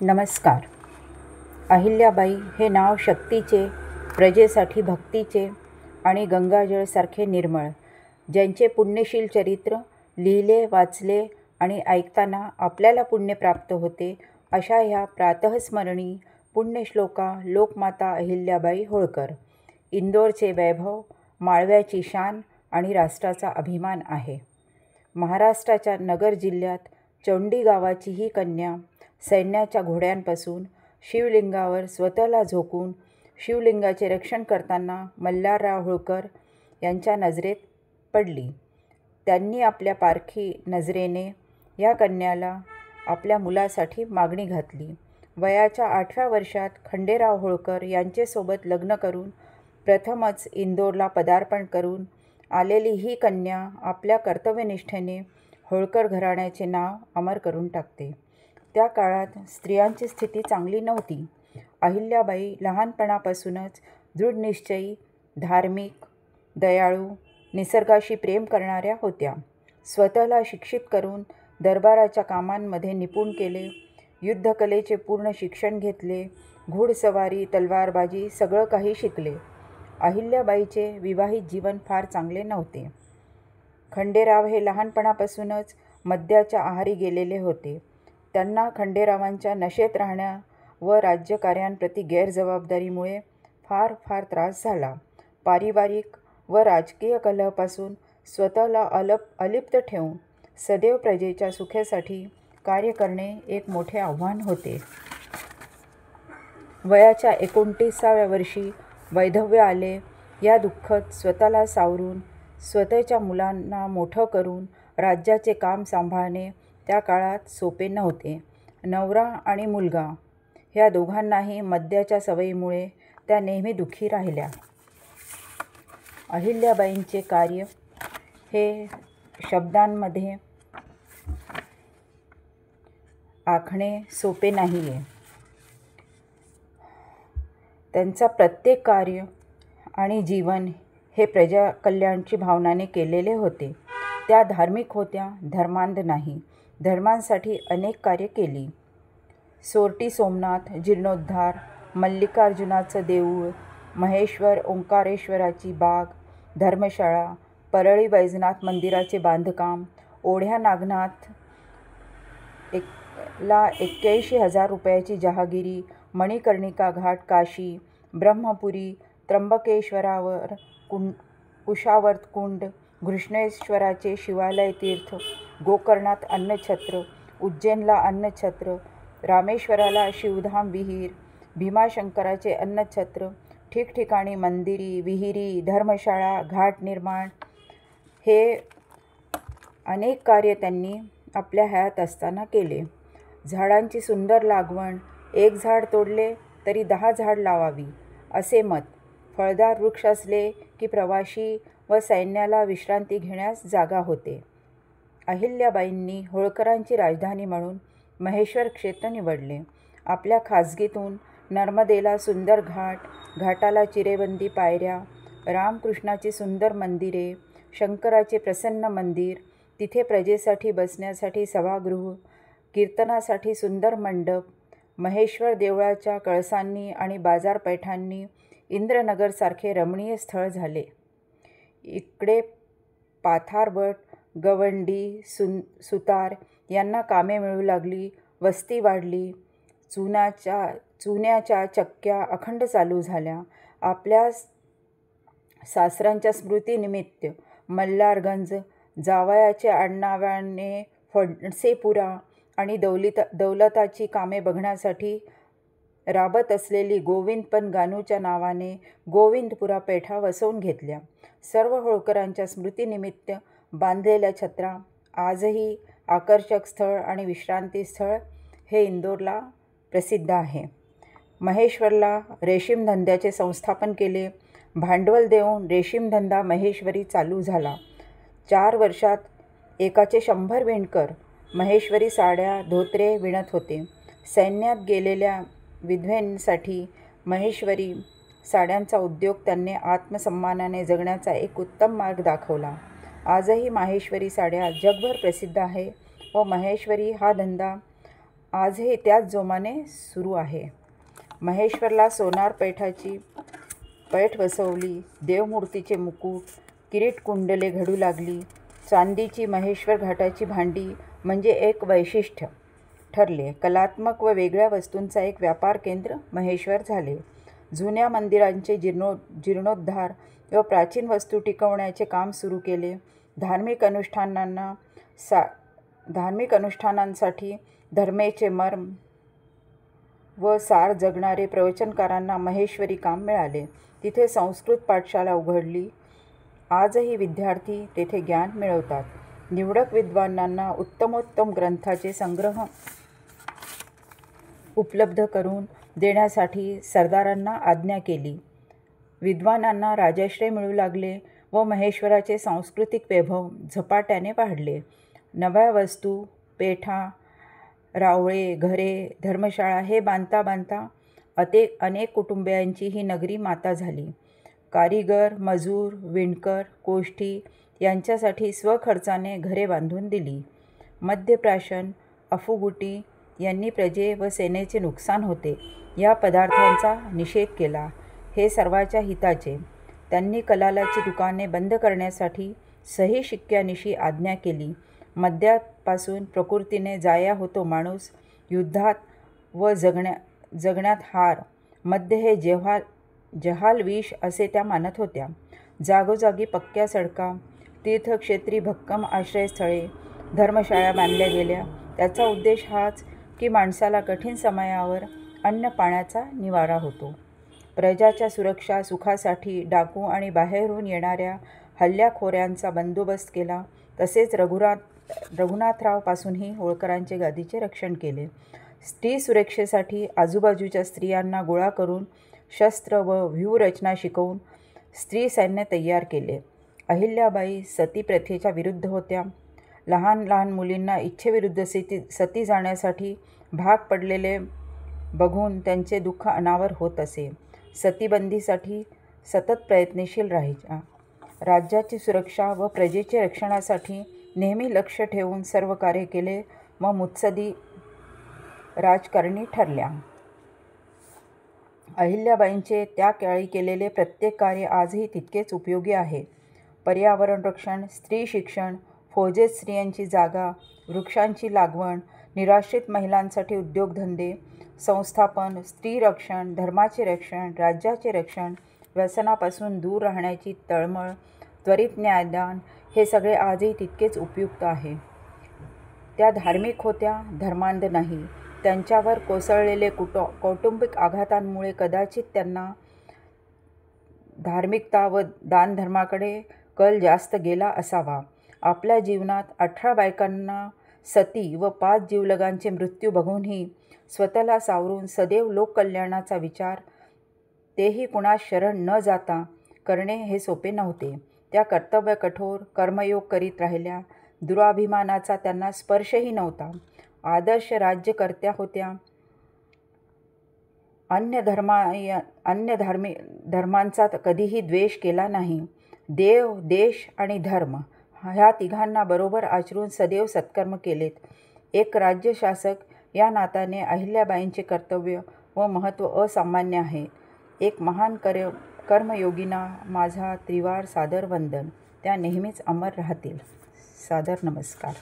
नमस्कार. अहिल्याबाई हे नाव शक्तीचे, प्रजेसाठी भक्तीचे आणि गंगाजळसारखे निर्मळ, ज्यांचे पुण्यशील चरित्र लिहिले, वाचले आणि ऐकताना आपल्याला पुण्य प्राप्त होते, अशा ह्या प्रातःस्मरणी पुण्यश्लोका लोकमाता अहिल्याबाई होळकर. इंदोरचे वैभव, माळव्याची शान आणि राष्ट्राचा अभिमान आहे. महाराष्ट्राच्या नगर जिल्ह्यात चोंडी गावाची ही कन्या सैन्याच्या घोड्यांपासून शिवलिंगावर स्वतःला झोकून शिवलिंगाचे रक्षण करताना मल्हारराव होळकर यांच्या नजरेत पडली. त्यांनी आपल्या पारखी नजरेने या कन्याला आपल्या मुलासाठी मागणी घातली. वयाच्या 8व्या वर्षात खंडेराव होळकर यांचेसोबत लग्न करून प्रथमच इंदोरला पदार्पण करून आलेली ही कन्या आपल्या कर्तव्यनिष्ठेने होळकर घराण्याचे नाव अमर करून टाकते. त्या काळात स्त्रियांची स्थिती चांगली नव्हती. अहिल्याबाई लहानपणापासूनच दृढनिश्चयी, धार्मिक, दयाळू, निसर्गाशी प्रेम करणाऱ्या होत्या. स्वतःला शिक्षित करून दरबाराच्या कामांमध्ये निपुण केले. युद्धकलेचे पूर्ण शिक्षण घेतले. घोडसवारी, तलवारबाजी सगळं काही शिकले. अहिल्याबाईचे विवाहित जीवन फार चांगले नव्हते. खंडेराव हे लहानपणापासूनच मद्याच्या आहारी गेलेले होते. त्यांना खंडेरावांच्या नशेत राहण्या व राज्यकार्यांप्रती गैरजबाबदारीमुळे फार त्रास झाला. पारिवारिक व राजकीय कलहापासून स्वतःला अलिप्त ठेवून सदैव प्रजेच्या सुखासाठी कार्य करणे एक मोठे आव्हान होते. वयाच्या 29व्या वर्षी वैधव्य आले. या दुःखत स्वतःला सावरून स्वतःच्या मुलांना मोठं करून राज्याचे काम सांभाळणे त्या काळात सोपे नव्हते. नवरा आणि मुलगा ह्या दोघांनाही मद्याच्या सवयीमुळे त्या नेहमी दुःखी राहिल्या. अहिल्याबाईंचे कार्य हे शब्दांमध्ये आखणे सोपे नाही आहे. त्यांचा प्रत्येक कार्य आणि जीवन हे प्रजाकल्याणची भावनाने केलेले होते. त्या धार्मिक होत्या, धर्मांध नाही. धर्मांसाठी अनेक कार्य केली. सोरटी सोमनाथ जीर्णोद्धार, मल्लिकार्जुनाचं देऊळ, महेश्वर ओंकारेश्वराची बाग, धर्मशाळा, परळी वैजनाथ मंदिराचे बांधकाम, ओढ्या नागनाथ ला 81,000 रुपयाची जहागिरी, मणिकर्णिका घाट काशी, ब्रह्मपुरी, त्र्यंबकेश्वरावर कुशावर्त कुंड, घृष्णेश्वराचे शिवालय तीर्थ, गोकर्णात अन्नछत्र, उज्जैनला अन्नछत्र, रामेश्वराला शिवधाम विहीर, भीमाशंकराचे अन्नछत्र, ठिकठिकाणी मंदिरी, विहिरी, धर्मशाळा, घाट निर्माण हे अनेक कार्य त्यांनी आपल्या हयात असताना केले. झाडांची सुंदर लागवण, एक झाड तोडले तरी 10 झाड लावावी असे मत. फळदार वृक्ष असले की प्रवासी व सैन्याला विश्रांती घेण्यास जागा होते. अहिल्याबाईंनी होळकरांची राजधानी म्हणून महेश्वर क्षेत्र निवडले. आपल्या खाजगीतून नर्मदेला सुंदर घाट, घाटाला चिरेबंदी पायऱ्या, रामकृष्णाची सुंदर मंदिरे, शंकराचे प्रसन्न मंदिर, तिथे प्रजेसाठी बसण्यासाठी सभागृह, कीर्तनासाठी सुंदर मंडप, महेश्वर देवळाच्या कळसांनी आणि बाजारपेठांनी इंद्रनगरसारखे रमणीय स्थळ झाले. इकडे पाथारवट, गवंडी, सुतार यांना कामे मिळू लागली. वस्ती वाढली. चुन्याच्या चक्क्या अखंड चालू झाल्या. आपल्या सासऱ्यांच्या स्मृतीनिमित्त मल्हारगंज, जावयाच्या आडनावाने फणसेपुरा आणि दौलताची कामे बघण्यासाठी राबत असलेली गोविंदपन गानूच्या नावाने गोविंदपुरा पेठा वसवून घेतल्या. सर्व होळकरांच्या स्मृतीनिमित्त बांधलेल्या छत्रा आजही आकर्षक स्थळ आणि विश्रांती स्थळ हे इंदोरला प्रसिद्ध आहे. महेश्वरला रेशीम धंद्याचे संस्थापन केले. भांडवल देऊन रेशीमधंदा महेश्वरी चालू झाला. 4 वर्षात एकाचे 100 विणकर महेश्वरी साड्या, धोतरे विणत होते. सैन्यात गेलेल्या विधवेंसाठी महेश्वरी साड्यांचा उद्योग त्यांनी आत्मसन्मानाने जगण्याचा एक उत्तम मार्ग दाखवला. आजही माहेश्वरी साड्या जगभर प्रसिद्ध आहे व महेश्वरी हा धंदा आजही त्याच जोमाने सुरू आहे. महेश्वरला सोनार पैठाची पैठ बसवली, देवमूर्तीचे मुकुट, किरीट कुंडले घडू लागली. चांदीची महेश्वर घाटाची भांडी म्हणजे एक वैशिष्ट्य ठरले. कलात्मक व वेगळ्या वस्तूंचा एक व्यापार केंद्र महेश्वर झाले. जुन्या मंदिरांचे जीर्णोद्धार व प्राचीन वस्तू टिकवण्याचे काम सुरू केले. धार्मिक अनुष्ठानांसाठी धर्मेचे मर्म व सार जगणारे प्रवचनकारांना महेश्वरी काम मिळाले. तिथे संस्कृत पाठशाला उघडली. आजही विद्यार्थी तेथे ज्ञान मिळवतात. निवडक विद्वानांना उत्तमोत्तम ग्रंथाचे संग्रह उपलब्ध करून देण्यासाठी सरदारांना आज्ञा केली. विद्वानांना राजाश्रय मिळू लागले व महेश्वराचे सांस्कृतिक वैभव झपाट्याने वाढले. नव्या वस्तू, पेठा, रावळे, घरे, धर्मशाळा हे बांधता बांधता अनेक कुटुंबियांची ही नगरी माता झाली. कारीगर, मजूर, विणकर, कोष्टी यांच्यासाठी स्वखर्चाने घरे बांधून दिली. मद्यप्राशन, अफूगुटी यांनी प्रजे व सेनेचे नुकसान होते या पदार्थांचा निषेध केला. हे सर्वांच्या हिताचे. त्यांनी कलालाची दुकाने बंद करण्यासाठी सही शिक्क्यानिशी आज्ञा केली. मद्यापासून प्रकृतीने जाया होतो माणूस, युद्धात व जगण्यात हार. मद्य हे जहाल विष असे त्या मानत होत्या. जागोजागी पक्क्या सडका, तीर्थक्षेत्री भक्कम आश्रयस्थळे, धर्मशाळा बांधल्या गेल्या. त्याचा उद्देश हाच की माणसाला कठीण समयावर अन्न पाण्याचा निवारा होतो. प्रजाच्या सुरक्षा सुखासाठी डाकू आणि बाहेरून येणाऱ्या हल्लेखोरांचा बंदोबस्त केला. तसेच रघुनाथरावपासूनही होळकरांचे गादीचे रक्षण केले. स्त्री सुरक्षेसाठी आजूबाजूच्या स्त्रियांना गोळा करून शस्त्र व व्यूहरचना शिकवून स्त्री सैन्य तयार केले. अहिल्याबाई सती प्रथेच्या विरुद्ध होत्या. लहान लहान मुलींना इच्छेविरुद्ध सती जाण्यासाठी भाग पडलेले बघून त्यांचे दुःख अनावर होत असे. सतीबंदीसाठी सतत प्रयत्नशील राहायच्या. राज्याची सुरक्षा व प्रजेच्या रक्षणासाठी नेहमी लक्ष ठेवून सर्व कार्य केले व मुत्सदी राजकारणी ठरल्या. अहिल्याबाईंचे त्या काळी केलेले प्रत्येक कार्य आजही तितकेच उपयोगी आहे. पर्यावरण रक्षण, स्त्री शिक्षण, फौजेत स्त्रियांची जागा, वृक्षांची लागवड, निराश्रित महिलांसाठी उद्योगधंदे संस्थापन, स्त्री रक्षण, धर्माचे रक्षण, राज्याचे रक्षण, व्यसनापासून दूर राहण्याची तळमळ, त्वरित न्यायदान हे सगळे आजही तितकेच उपयुक्त आहे. त्या धार्मिक होत्या, धर्मांध नाही. त्यांच्यावर कोसळलेले कौटुंबिक आघातांमुळे कदाचित त्यांना धार्मिकता व दानधर्माकडे कल जास्त गेला असावा. आपल्या जीवनात 18 बायकांना सती व 5 जीवलगांचे मृत्यू बघूनही स्वतःला सावरून सदैव लोककल्याणाचा विचार, तेही कुणास शरण न जाता करणे हे सोपे नव्हते. त्या कर्तव्य कठोर कर्मयोग करीत राहिल्या. दुराभिमानाचा त्यांना स्पर्शही नव्हता. आदर्श राज्यकर्त्या होत्या. अन्य धर्मांचा कधीही द्वेष केला नाही. देव, देश आणि धर्म ह्या तिघांना बरोबर आचरून सदैव सत्कर्म केलेत. एक राज्यशासक या नात्याने अहिल्याबाईंचे कर्तव्य व महत्त्व असामान्य आहे. एक महान कर्मयोगिना माझा त्रिवार सादर वंदन. त्या नेहमीच अमर राहतील. सादर नमस्कार.